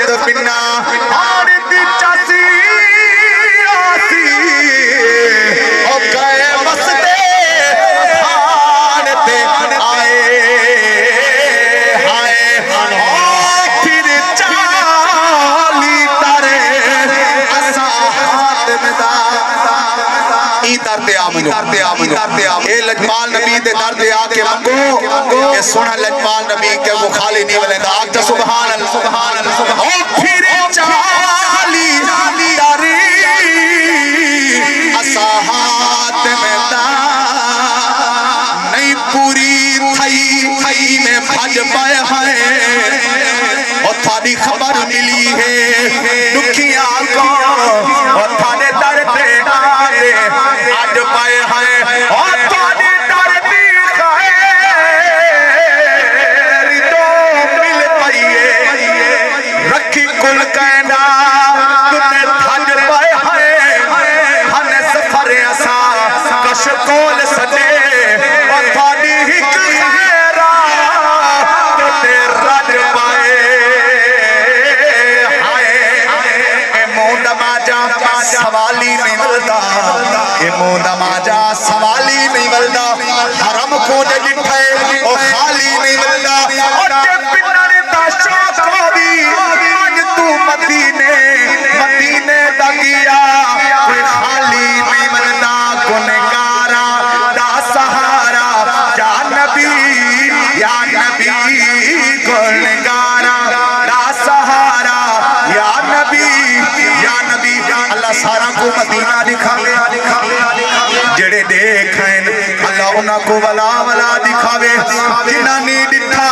فقط بنا آنے دی چاسی آسی او گئے مستے آنے تے آئے ہائے پھر چالی تارے اسا ہاتھ میں دا ای درد آمنو اے لجپال نبی دے درد آکے منگو کہ سونا لجپال نبی کے وہ خالی نہیں ولے دا آکتا سبحان اللہ او پھر چالی تاری اساہات میں دا نہیں پوری تھئی میں بھج پائے ہیں اور تھاری خبر ملی ہے دکھیاں کو اور تھارے درد آئے آج پائے ہیں اور تھارے درد خیر تو مل پائیے رکھی کل کہنا تُنے تھج پائے ہیں ہن سفر ایسا کش کول سجے اور تھاری ہک خیرہ تُنے رج پائے سوالی نہیں ملدا اے مودا ماجا سوالی نہیں ملدا حرم کو جٹھے او خالی نہیں ملدا اور تے پنر دا شوق ہووی اج تو مدینے دا گیا کوئی خالی نہیں ملدا گنہگارا دا سہارا یا نبی گنہگارا دا سہارا یا نبی اللہ سارا کو مدینہ دکھاوے جڑے دیکھیں اللہ انہاں کو ولا دکھاوے جنہ نہیں دکھا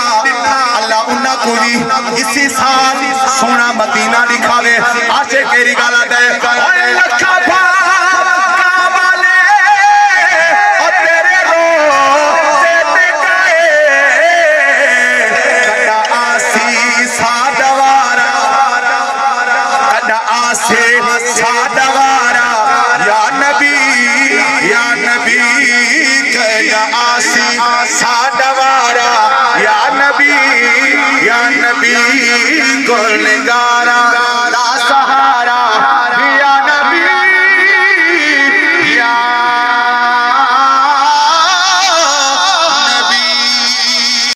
اللہ انہاں کو بھی اسی سال سونا مدینہ دکھاوے آچے کیری گالا دے اے لکھا بھاکا والے اور تیرے روزے دے گئے کڑا آسی سادوارا کڑا آسی سادوارا یا نبی کڑا آسی سادوارا یا نبی گلنگار